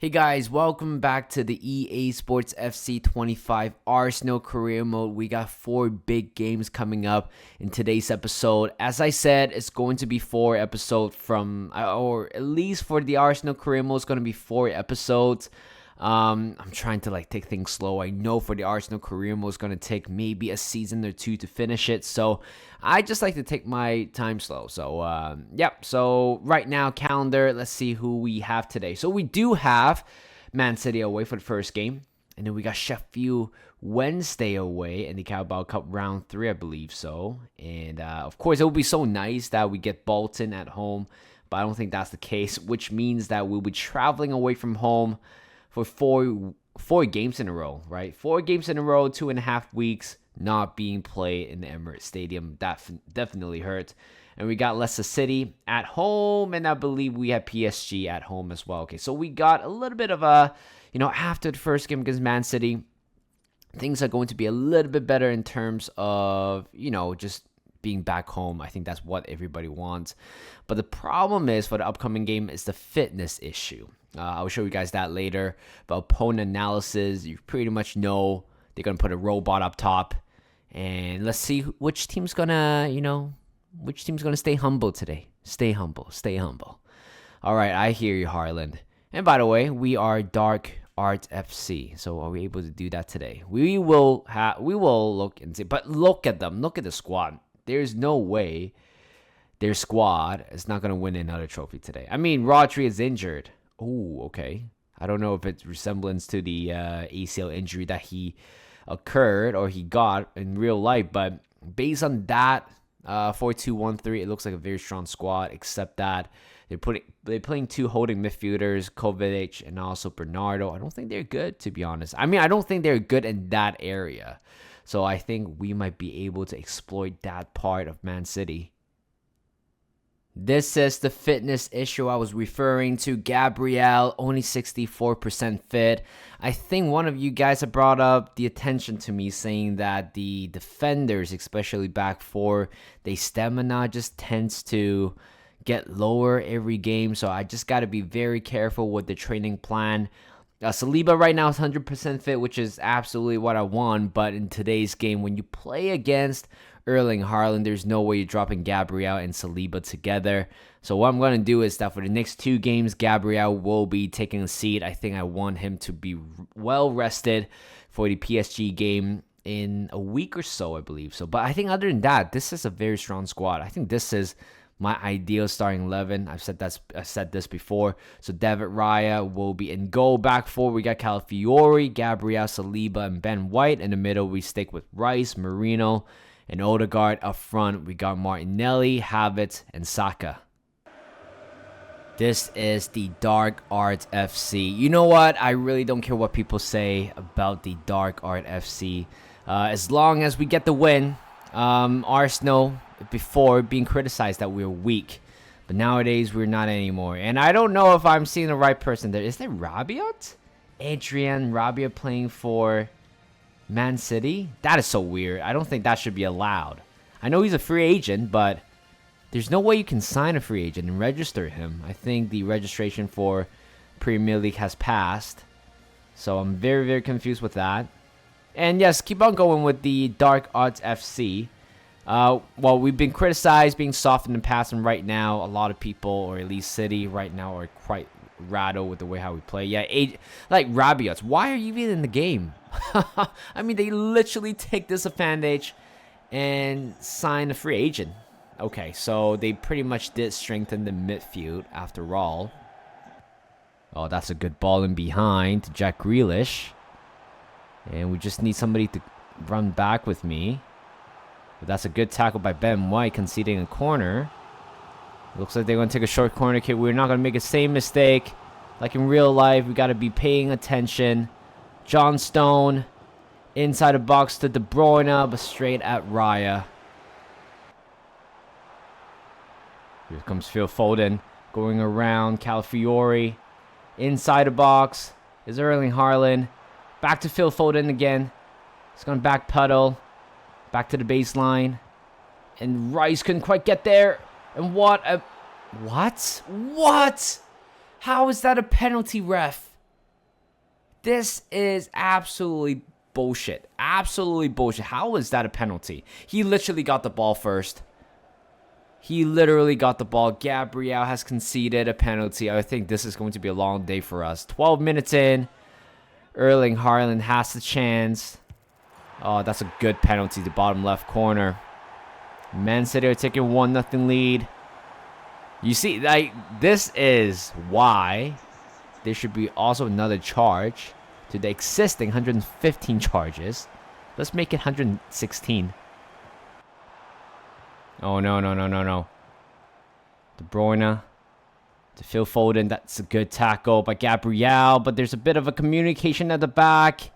Hey guys, welcome back to the EA Sports FC 25 Arsenal Career Mode. We got 4 big games coming up in today's episode. As I said, it's going to be 4 episodes or at least for the Arsenal Career Mode, it's going to be 4 episodes. I'm trying to take things slow. I know for the Arsenal Career Mode, it's going to take maybe a season or 2 to finish it. So I just like to take my time slow. So, So right now, calendar, let's see who we have today. So we do have Man City away for the first game. And then we got Sheffield Wednesday away in the Carabao Cup round 3, I believe so. And of course, it would be so nice that we get Bolton at home. But I don't think that's the case, which means that we'll be traveling away from home for four games in a row, right? 4 games in a row, 2.5 weeks not being played in the Emirates Stadium. That definitely hurt. And we got Leicester City at home, and I believe we have PSG at home as well. Okay, so we got a little bit of after the first game against Man City, things are going to be a little bit better in terms of, just being back home. I think that's what everybody wants. But the problem is for the upcoming game is the fitness issue. I'll show you guys that later. But opponent analysis, you pretty much know they're going to put a robot up top. And let's see which team's going to, stay humble today. Stay humble. All right, I hear you, Harland. And by the way, we are Dark Art FC. So are we able to do that today? We will look and see. But look at them. Look at the squad. There's no way their squad is not going to win another trophy today. I mean, Rodri is injured. Oh, okay. I don't know if it's resemblance to the ACL injury that he occurred or he got in real life, but based on that 4-2-1-3, it looks like a very strong squad, except that they're playing 2 holding midfielders, Kovacic and also Bernardo. I don't think they're good, to be honest. I mean, I don't think they're good in that area. So I think we might be able to exploit that part of Man City. This is the fitness issue I was referring to. Gabriel, only 64% fit. I think one of you guys have brought up the attention to me saying that the defenders, especially back 4, their stamina just tends to get lower every game. So I just got to be very careful with the training plan. Saliba right now is 100% fit, which is absolutely what I want. But in today's game, when you play against Erling Haaland, there's no way you're dropping Gabriel and Saliba together. So what I'm going to do is that for the next 2 games, Gabriel will be taking a seat. I think I want him to be well rested for the PSG game in a week or so, I believe. So, but I think other than that, this is a very strong squad. I think this is my ideal starting 11. I've said this before. So David Raya will be in goal. Back 4, we got Calafiori, Gabriel, Saliba, and Ben White. In the middle, we stick with Rice, Marino, and Odegaard. Up front, we got Martinelli, Havertz, and Saka. This is the Dark Art FC. You know what? I really don't care what people say about the Dark Art FC. As long as we get the win. Arsenal, before being criticized that we're weak. But nowadays, we're not anymore. And I don't know if I'm seeing the right person there. Is there Rabiot? Adrian Rabiot playing for Man City? That is so weird. I don't think that should be allowed. I know he's a free agent, but there's no way you can sign a free agent and register him. I think the registration for Premier League has passed. So I'm very, very confused with that. And yes, keep on going with the Dark Arts FC. Well, we've been criticized being soft in the past, and right now, a lot of people, or at least City right now, are quite rattled with the way how we play. Yeah, like Rabiot. Why are you even in the game? I mean, they literally take this advantage and sign a free agent. Okay, so they pretty much did strengthen the midfield after all. Oh, that's a good ball in behind to Jack Grealish. And we just need somebody to run back with me. But that's a good tackle by Ben White, conceding a corner. Looks like they're going to take a short corner kick. We're not going to make the same mistake. Like in real life, we got to be paying attention. John Stone inside the box to De Bruyne, but straight at Raya. Here comes Phil Foden going around. Calafiori inside the box is Erling Haaland. Back to Phil Foden again. He's going back pedal. Back to the baseline. And Rice couldn't quite get there. And what? How is that a penalty, ref? This is absolutely bullshit. Absolutely bullshit. How is that a penalty? He literally got the ball first. He literally got the ball. Gabriel has conceded a penalty. I think this is going to be a long day for us. 12 minutes in. Erling Haaland has the chance. Oh, that's a good penalty. The bottom left corner. Man City are taking 1-0 lead. You see, like, this is why there should be also another charge to the existing 115 charges. Let's make it 116. Oh, no. De Bruyne to Phil Foden. That's a good tackle by Gabriel, but there's a bit of a communication at the back.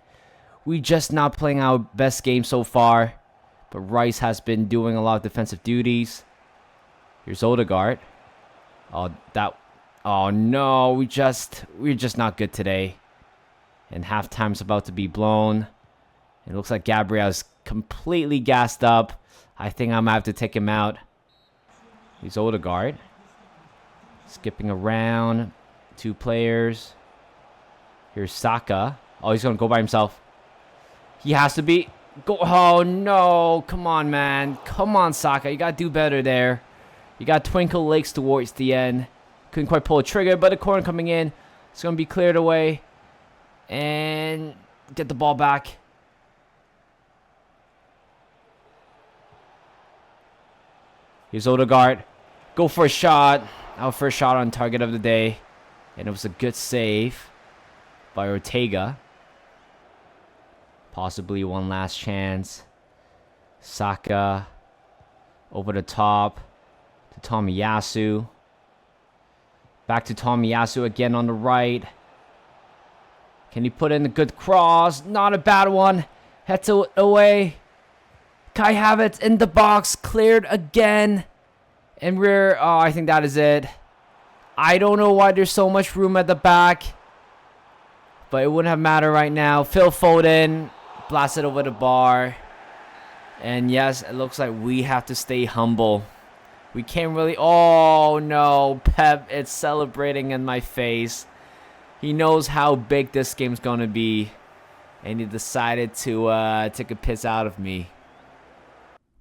We just not playing our best game so far, but Rice has been doing a lot of defensive duties. Here's Odegaard. Oh no, we're just not good today. And halftime's about to be blown. It looks like Gabriel's completely gassed up. I think I'm gonna have to take him out. He's Odegaard. Skipping around. 2 players. Here's Saka. Oh, he's gonna go by himself. He has to be. Go. Oh no! Come on, man. Come on, Saka. You gotta do better there. You got twinkle legs towards the end. Couldn't quite pull a trigger, but a corner coming in. It's gonna be cleared away. And get the ball back. Here's Odegaard. Go for a shot. Our first shot on target of the day. And it was a good save by Ortega. Possibly one last chance. Saka. Over the top. To Tomiyasu. Back to Tomiyasu again on the right. Can he put in a good cross? Not a bad one. Heads away. Kai Havertz in the box. Cleared again. And we're... Oh, I think that is it. I don't know why there's so much room at the back. But it wouldn't have mattered right now. Phil Foden blasted over the bar. And yes, it looks like we have to stay humble. We can't really... Oh, no. Pep, it's celebrating in my face. He knows how big this game's going to be. And he decided to take a piss out of me.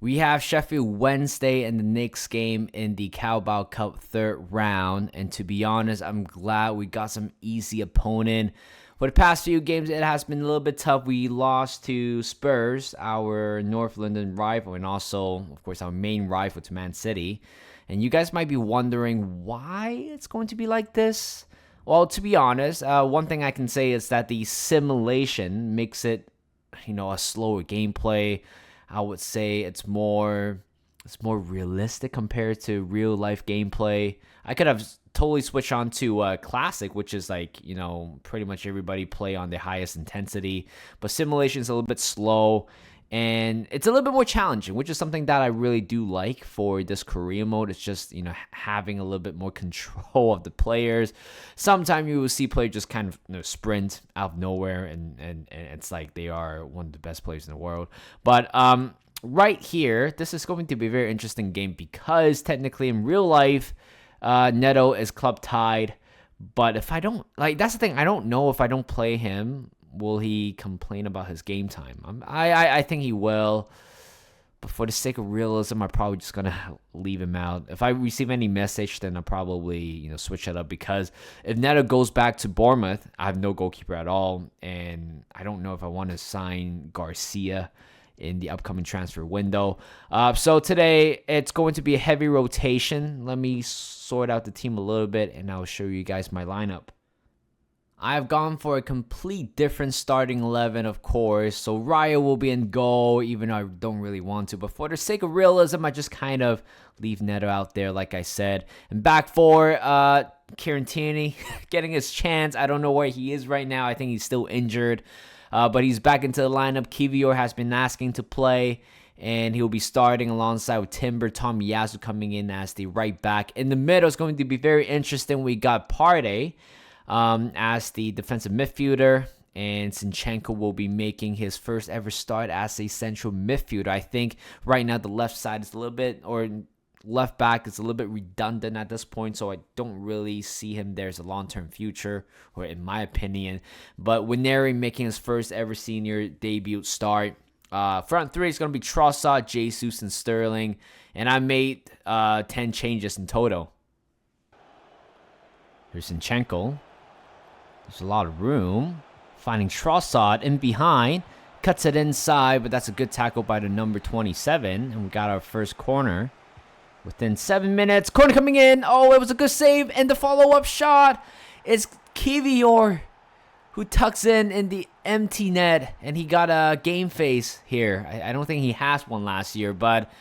We have Sheffield Wednesday and the Knicks game in the Carabao Cup third round. And to be honest, I'm glad we got some easy opponent. For the past few games, it has been a little bit tough. We lost to Spurs, our North London rival, and also, of course, our main rival to Man City. And you guys might be wondering why it's going to be like this. Well, to be honest, one thing I can say is that the simulation makes it, a slower gameplay. I would say it's more realistic compared to real life gameplay. I could have totally switched on to classic, which is like, pretty much everybody play on the highest intensity, but simulation is a little bit slow and it's a little bit more challenging, which is something that I really do like for this career mode. It's just, having a little bit more control of the players. Sometimes you will see players just kind of sprint out of nowhere and it's like they are one of the best players in the world. But right here, this is going to be a very interesting game because technically in real life, Neto is club tied. But if I don't, that's the thing, I don't know if I don't play him, will he complain about his game time? I think he will. But for the sake of realism, I'm probably just going to leave him out. If I receive any message, then I'll probably, switch it up. Because if Neto goes back to Bournemouth, I have no goalkeeper at all. And I don't know if I want to sign Garcia in the upcoming transfer window. So today, it's going to be a heavy rotation. Let me sort out the team a little bit, and I'll show you guys my lineup. I've gone for a complete different starting 11, of course. So Raya will be in goal, even though I don't really want to. But for the sake of realism, I just kind of leave Neto out there, like I said. And back for Kieran Tierney getting his chance. I don't know where he is right now. I think he's still injured. But he's back into the lineup. Kivior has been asking to play. And he'll be starting alongside with Timber. Tomiyasu coming in as the right back. In the middle, it's going to be very interesting. We got Partey as the defensive midfielder, and Zinchenko will be making his first ever start as a central midfielder. I think right now the left side is a little bit, or left back is a little bit redundant at this point, so I don't really see him there as a long-term future, or in my opinion. But Nwaneri making his first ever senior debut start. Front three is going to be Trossard, Jesus, and Sterling. And I made 10 changes in total. Here's Zinchenko. There's a lot of room. Finding Trossard in behind. Cuts it inside, but that's a good tackle by the number 27. And we got our first corner within 7 minutes. Corner coming in. Oh, it was a good save. And the follow-up shot is Kivior, who tucks in the empty net. And he got a game face here. I don't think he has one last year, but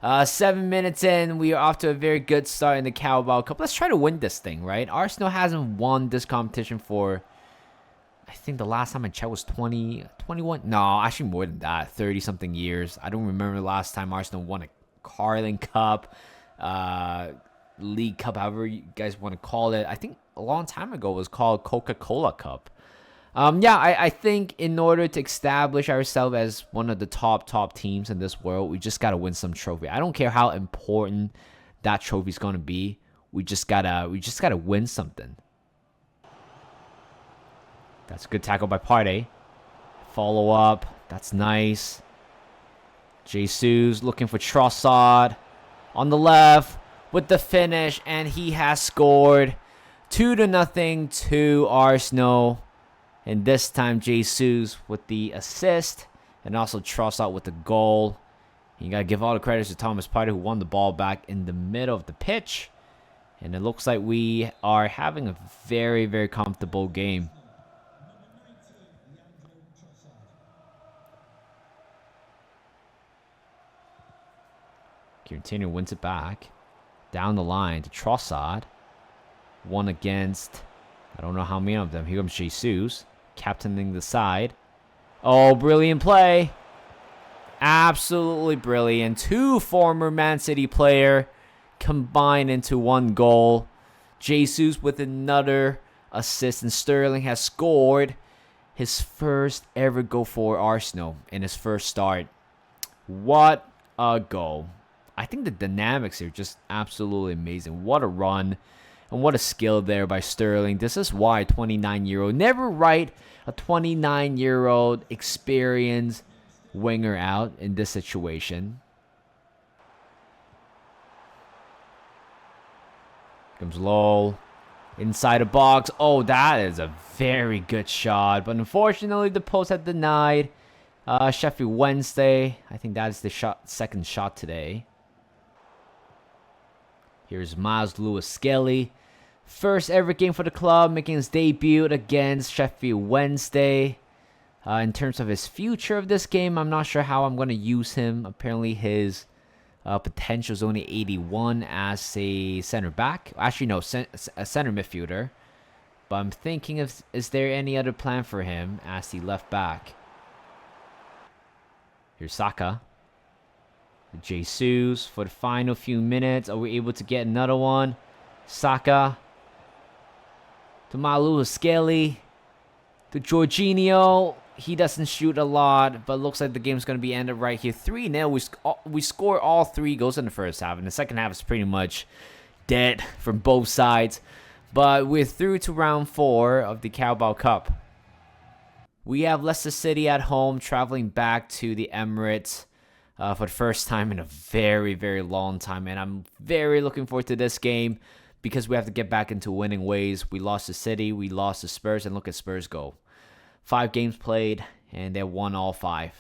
7 minutes in, we are off to a very good start in the Carabao Cup. Let's try to win this thing, right? Arsenal hasn't won this competition for, I think the last time I checked was 21. No, actually more than that, 30-something years. I don't remember the last time Arsenal won a Carling Cup, League Cup, however you guys want to call it. I think a long time ago it was called Coca-Cola Cup. I think in order to establish ourselves as one of the top teams in this world, we just got to win some trophy. I don't care how important that trophy is going to be. We just gotta win something. That's a good tackle by Partey. Follow up. That's nice. Jesus looking for Trossard on the left with the finish, and he has scored 2-0 to Arsenal. And this time, Jesus with the assist, and also Trossard with the goal. You got to give all the credits to Thomas Partey, who won the ball back in the middle of the pitch. And it looks like we are having a very, very comfortable game. Coutinho wins it back. Down the line to Trossard. One against, I don't know how many of them. Here comes Jesus, captaining the side. Oh, brilliant play. Absolutely brilliant. Two former Man City player combined into one goal. Jesus with another assist, and Sterling has scored his first ever goal for Arsenal in his first start. What a goal. I think the dynamics here are just absolutely amazing. What a run. And what a skill there by Sterling. This is why 29-year-old. Never write a 29-year-old experienced winger out in this situation. Comes Lowell. Inside the box. Oh, that is a very good shot. But unfortunately, the post had denied. Sheffield Wednesday. I think that is the second shot today. Here's Myles Lewis-Skelly. First ever game for the club, making his debut against Sheffield Wednesday. In terms of his future of this game, I'm not sure how I'm going to use him. Apparently, his potential is only 81 as a center back. Actually, no, a center midfielder. But I'm thinking, is there any other plan for him as the left back? Here's Saka. Jesus for the final few minutes. Are we able to get another one? Saka. To Myles Lewis-Skelly. To Jorginho. He doesn't shoot a lot, but looks like the game's going to be ended right here. 3-0. We score all 3 goals in the first half, and the second half is pretty much dead from both sides. But we're through to round 4 of the Carabao Cup. We have Leicester City at home, traveling back to the Emirates for the first time in a very, very long time. And I'm very looking forward to this game because we have to get back into winning ways. We lost to City, we lost to Spurs, and look at Spurs go. 5 games played, and they won all 5.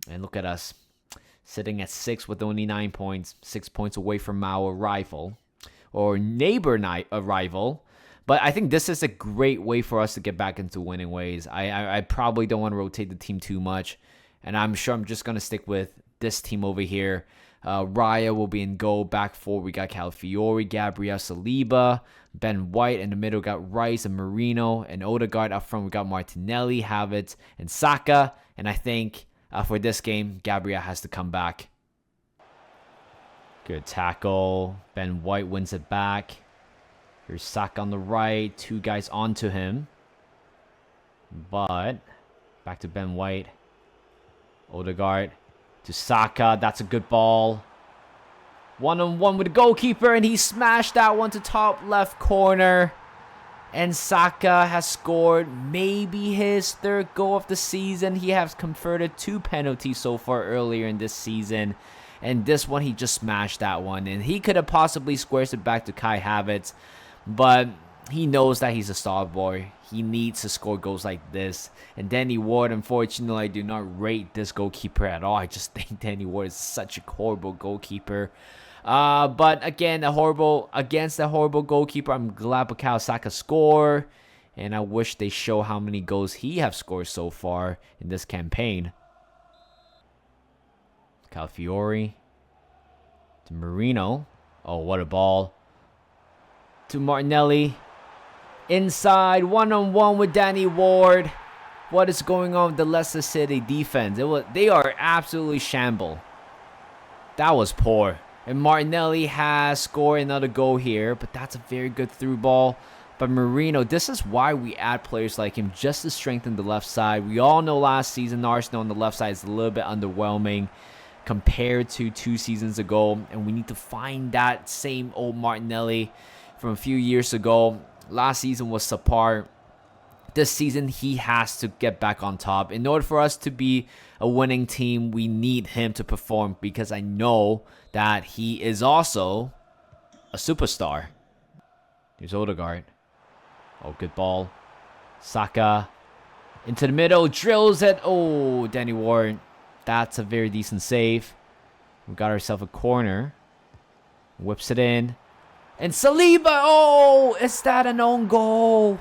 And look at us, sitting at 6 with only 9 points, 6 points away from our rival, or neighbor rival. But I think this is a great way for us to get back into winning ways. I probably don't want to rotate the team too much, and I'm sure I'm just going to stick with this team over here. Raya will be in goal. Back 4, we got Calafiori, Gabriel Saliba, Ben White. In the middle, got Rice and Marino. And Odegaard up front, we got Martinelli, Havertz, and Saka. And I think for this game, Gabriel has to come back. Good tackle. Ben White wins it back. Here's Saka on the right. 2 guys onto him. But back to Ben White. Odegaard to Saka. That's a good ball. One-on-one with the goalkeeper, and he smashed that one to top left corner. And Saka has scored maybe his third goal of the season. He has converted 2 penalties so far earlier in this season. And this one, he just smashed that one. And he could have possibly squared it back to Kai Havertz. But he knows that he's a star boy. He needs to score goals like this. And Danny Ward, unfortunately, I do not rate this goalkeeper at all. I just think Danny Ward is such a horrible goalkeeper. But again, against a horrible goalkeeper, I'm glad Bukayo Saka scored. And I wish they show how many goals he have scored so far in this campaign. Calafiori to Marino. Oh, what a ball. To Martinelli. Inside, one-on-one with Danny Ward. What is going on with the Leicester City defense? They are absolutely shamble. That was poor. And Martinelli has scored another goal here, but that's a very good through ball. But Marino, this is why we add players like him, just to strengthen the left side. We all know last season, Arsenal on the left side is a little bit underwhelming compared to 2 seasons ago. And we need to find that same old Martinelli from a few years ago. Last season was subpar. This season, he has to get back on top. In order for us to be a winning team, we need him to perform, because I know that he is also a superstar. Here's Odegaard. Oh, good ball. Saka into the middle, drills it. Oh, Danny Ward. That's a very decent save. We got ourselves a corner. Whips it in. And Saliba. Oh, is that an own goal?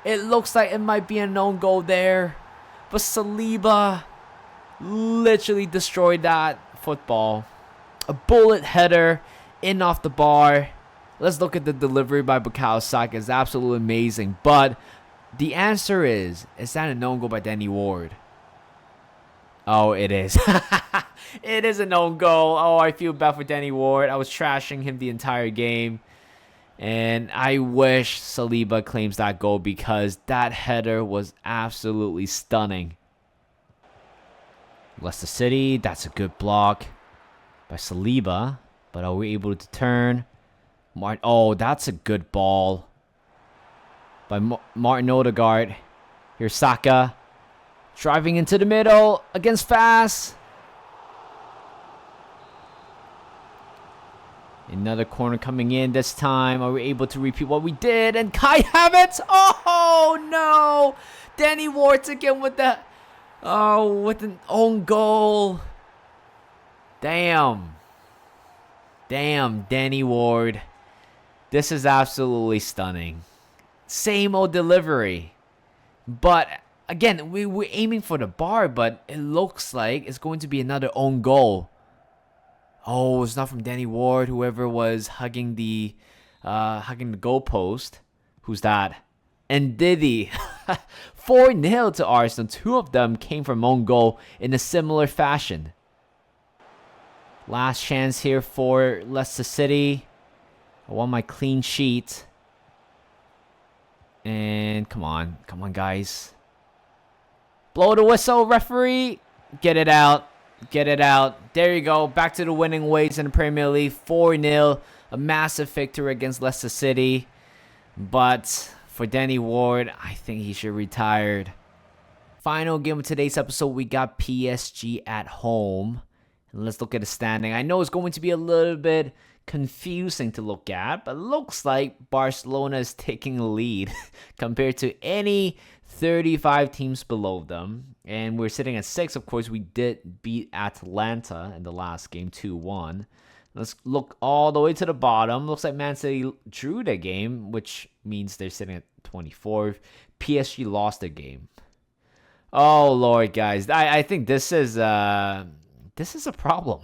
It looks like it might be an own goal there. But Saliba literally destroyed that football. A bullet header in off the bar. Let's look at the delivery by Bukayo Saka. It's absolutely amazing. But the answer is that an own goal by Danny Ward? Oh, it is. It is an own goal. Oh, I feel bad for Danny Ward. I was trashing him the entire game. And I wish Saliba claims that goal, because that header was absolutely stunning. Leicester City, that's a good block by Saliba. But are we able to turn? Oh, that's a good ball by Martin Odegaard. Here's Saka. Driving into the middle against Fast. Another corner coming in this time. Are we able to repeat what we did? And Kai Havertz. Oh, no. Danny Ward again with the... Oh, with an own goal. Damn. Damn, Danny Ward. This is absolutely stunning. Same old delivery. But... Again, we're aiming for the bar, but it looks like it's going to be another own goal. Oh, it's not from Danny Ward. Whoever was hugging the goalpost. Who's that? And Diddy. 4-0 to Arsenal. 2 of them came from own goal in a similar fashion. Last chance here for Leicester City. I want my clean sheet. And come on, guys. Blow the whistle, referee. Get it out. Get it out. There you go. Back to the winning ways in the Premier League. 4-0. A massive victory against Leicester City. But for Danny Ward, I think he should retire. Final game of today's episode, we got PSG at home. And let's look at the standing. I know it's going to be a little bit confusing to look at, but it looks like Barcelona is taking a lead compared to any 35 teams below them. And we're sitting at 6. Of course, we did beat Atalanta in the last game 2-1. Let's look all the way to the bottom. Looks like Man City drew the game, which means they're sitting at 24th. PSG lost the game. Oh, Lord, guys. I think this is a problem.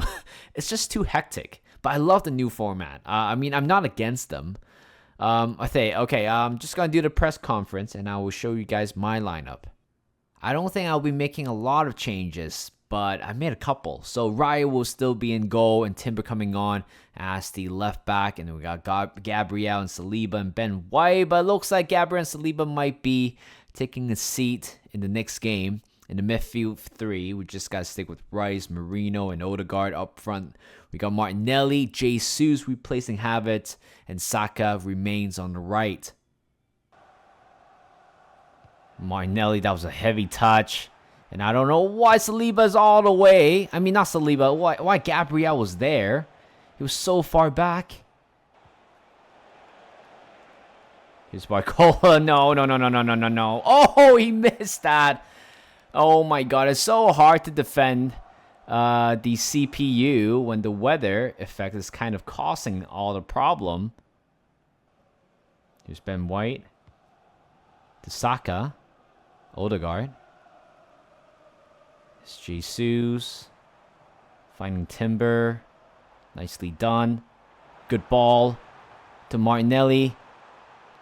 It's just too hectic. But I love the new format. I mean, I'm not against them. Okay, I'm just going to do the press conference, and I will show you guys my lineup. I don't think I'll be making a lot of changes, but I made a couple. So Raya will still be in goal, and Timber coming on as the left back. And then we got Gabriel and Saliba and Ben White. But it looks like Gabriel and Saliba might be taking a seat in the next game. In the midfield three, we just got to stick with Rice, Marino, and Odegaard up front. We got Martinelli, Jesus replacing Havertz, and Saka remains on the right. Martinelli, that was a heavy touch. And I don't know why Saliba's all the way. I mean, not Saliba. Why Gabriel was there. He was so far back. Here's Barcola. No. Oh, he missed that. Oh my god, it's so hard to defend the CPU when the weather effect is kind of causing all the problem. Here's Ben White. To Saka. Odegaard. It's Jesus. Finding Timber. Nicely done. Good ball. To Martinelli.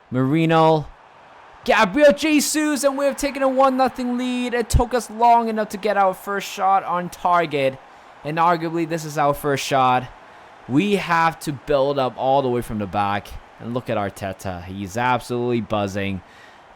Marino. Gabriel Jesus, and we've taken a 1-0 lead. It took us long enough to get our first shot on target. And arguably, this is our first shot. We have to build up all the way from the back. And look at Arteta. He's absolutely buzzing.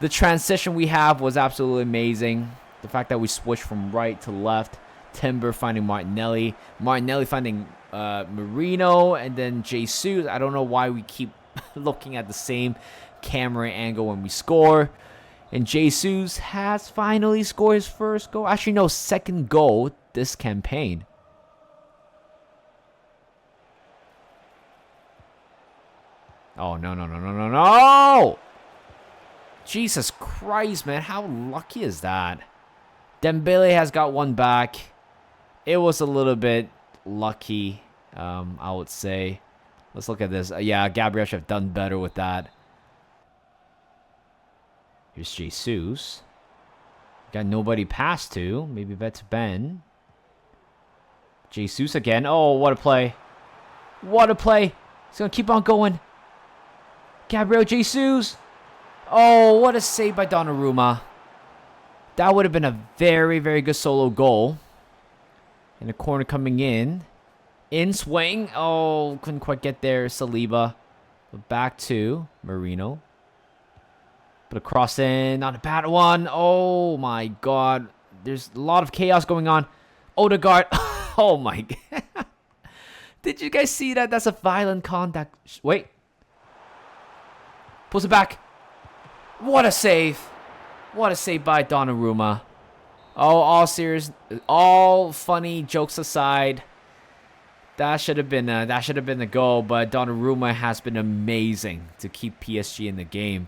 The transition we have was absolutely amazing. The fact that we switched from right to left. Timber finding Martinelli. Martinelli finding Marino. And then Jesus. I don't know why we keep looking at the same camera angle when we score. And Jesus has finally scored his first goal. Actually, no, second goal this campaign. Oh, no. Jesus Christ, man. How lucky is that? Dembele has got one back. It was a little bit lucky, I would say. Let's look at this. Yeah, Gabriel should have done better with that. Here's Jesus. Got nobody pass to. Maybe that's Ben. Jesus again. Oh, what a play. What a play. He's going to keep on going. Gabriel Jesus. Oh, what a save by Donnarumma. That would have been a very, very good solo goal. And the corner coming in. In swing. Oh, couldn't quite get there. Saliba. But back to Marino. Put a cross in. Not a bad one. Oh, my God. There's a lot of chaos going on. Odegaard. Oh, my God. Did you guys see that? That's a violent contact. Wait. Pulls it back. What a save. What a save by Donnarumma. Oh, all serious. All funny jokes aside. That should have been the goal, but Donnarumma has been amazing to keep PSG in the game.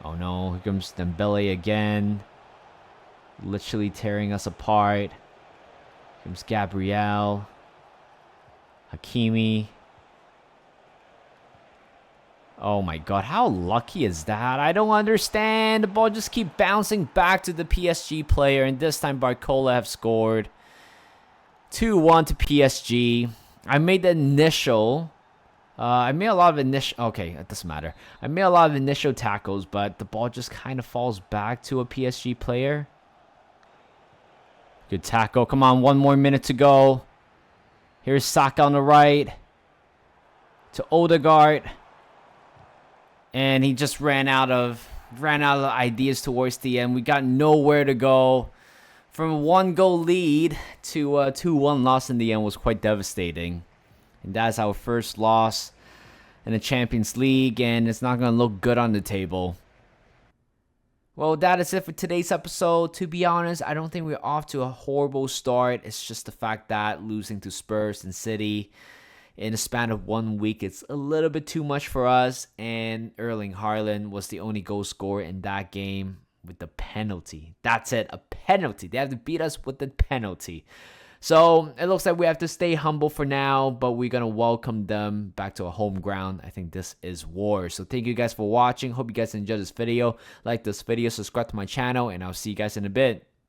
Oh no, here comes Dembele again. Literally tearing us apart. Here comes Gabriel. Hakimi. Oh my god, how lucky is that? I don't understand. The ball just keep bouncing back to the PSG player, and this time Barcola have scored. 2-1 to PSG. I made the initial... I made a lot of initial... Okay, it doesn't matter. I made a lot of initial tackles, but the ball just kind of falls back to a PSG player. Good tackle. Come on, 1 more minute to go. Here's Saka on the right. To Odegaard. And he just ran out of ideas towards the end. We got nowhere to go. From a 1-goal lead to a 2-1 loss in the end was quite devastating. And that's our first loss in the Champions League, and it's not going to look good on the table. Well, that is it for today's episode. To be honest, I don't think we're off to a horrible start. It's just the fact that losing to Spurs and City in a span of 1 week, it's a little bit too much for us. And Erling Haaland was the only goal scorer in that game with the penalty. That's it, a penalty. They have to beat us with the penalty. So it looks like we have to stay humble for now, but we're going to welcome them back to a home ground. I think this is war. So thank you guys for watching. Hope you guys enjoyed this video. Like this video, subscribe to my channel, and I'll see you guys in a bit.